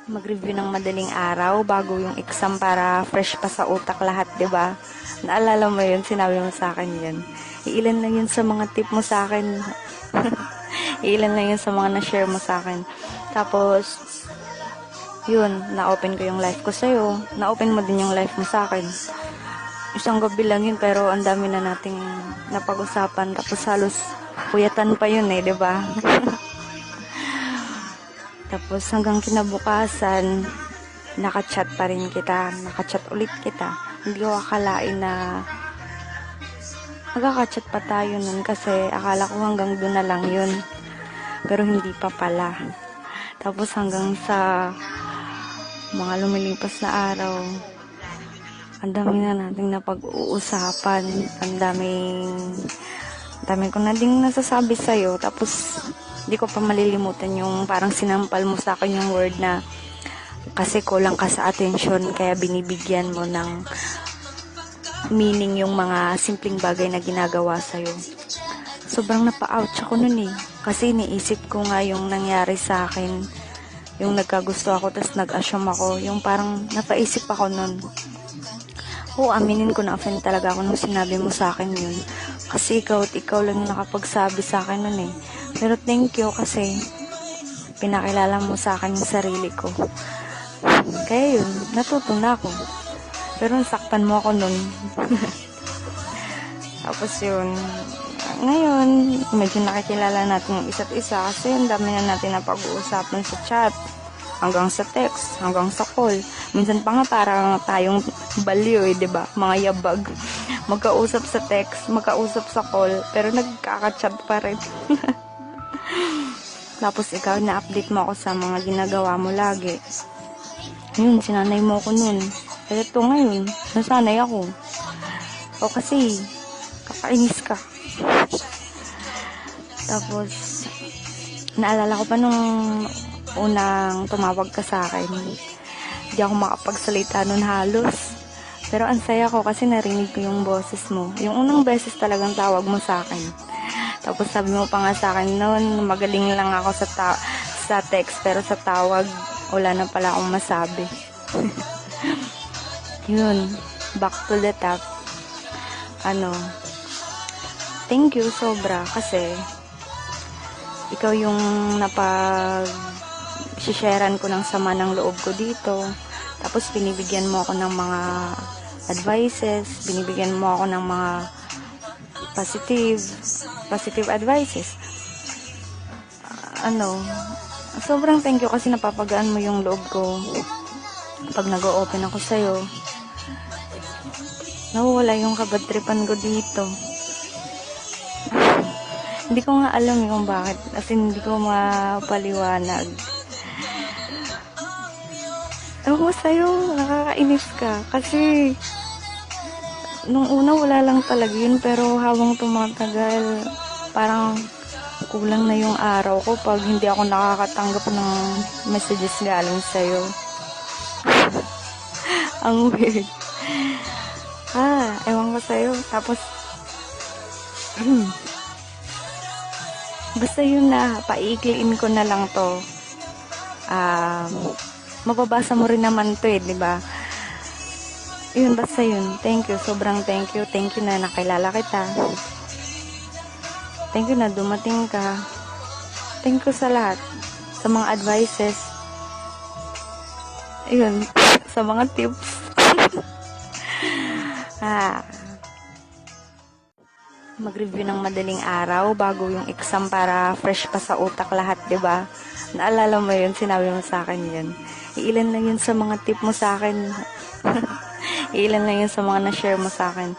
mag-review ng madaling araw bago yung exam para fresh pa sa utak lahat, 'di ba? Naalala mo 'yun, sinabi mo sa akin 'yun. Iilan lang 'yun sa mga tip mo sa akin. Iilan lang 'yun sa mga na-share mo sa akin. Tapos, yun, na-open ko yung life ko sa'yo. Na-open mo din yung life mo sa akin. Isang gabi lang yun, pero ang dami na nating napag-usapan. Tapos halos puyatan pa yun 'di ba? Tapos hanggang kinabukasan, nakachat pa rin kita, nakachat ulit kita. Hindi ko akalain na magkakachat pa tayo nun kasi akala ko hanggang doon na lang yun. Pero hindi pa pala. Tapos hanggang sa mga lumilipas na araw, ang dami na nating napag-uusapan. Ang daming ko na ding nasasabi sa'yo. Tapos hindi ko pa malilimutan yung parang sinampal mo sa akin yung word na kasi kulang ka sa attention kaya binibigyan mo ng meaning yung mga simpleng bagay na ginagawa sa'yo. Sobrang napa-ouch ako nun kasi iniisip ko nga yung nangyari sa akin, yung nagkagusto ako tapos nag-assume ako, yung parang napaisip ako nun. Oo, aminin ko na offend talaga ako nung sinabi mo sa akin yun. Kasi ikaw lang nakapagsabi sa akin nun Pero thank you kasi pinakilala mo sa akin yung sarili ko. Kaya yun, natuto na ako. Pero nasaktan mo ako nun. Tapos yun, ngayon, medyo nakikilala natin yung isa't isa kasi ang dami na natin na pag-uusapan sa chat. Hanggang sa text, hanggang sa call. Minsan pa nga parang tayong baliw 'di ba? Mga yabag. Magkausap sa text, magkausap sa call, pero nagkaka-chat pa rin. Tapos ikaw, na-update mo ako sa mga ginagawa mo lagi. Yun, sinanay mo ako nun. Kaya ito ngayon, nasanay ako. O kasi, kakainis ka. Tapos, naalala ko pa nung unang tumawag ka sa akin. Hindi ako makapagsalita nun halos. Pero ang saya ko kasi narinig ko yung boses mo. Yung unang beses talagang tawag mo sa akin. Tapos sabi mo pa nga sa akin noon, magaling lang ako sa text, pero sa tawag, wala na pala akong masabi. Yun, back to the top. Thank you sobra kasi ikaw yung sisharean ko ng sama ng loob ko dito. Tapos binibigyan mo ako ng mga advices, binibigyan mo ako ng mga positive advices. Sobrang thank you kasi napapagaan mo yung loob ko. Pag nag-o-open ako sa'yo, nawawala yung kabadtripan ko dito. Hindi ko nga alam yung bakit. As in, hindi ko mapaliwanag. Ewan ko sa'yo, nakakainis ka. Kasi, nung una wala lang talaga yun, pero habang tumatagal, parang kulang na yung araw ko pag hindi ako nakakatanggap ng messages galing sa'yo. Ang weird. Ewan ko sa'yo. Tapos, basta yun na, paikliin ko na lang to. Mababasa mo rin naman to di ba? Yun, basta yun. Thank you, sobrang thank you. Thank you na nakilala kita. Thank you na dumating ka. Thank you sa lahat. Sa mga advices. Yun, sa mga tips. Mag-review ng madaling araw bago yung exam para fresh pa sa utak lahat, 'di ba? Naalala mo 'yun, sinabi mo sa akin 'yun. Iilan lang 'yun sa mga tip mo sa akin. Iilan lang 'yun sa mga na-share mo sa akin.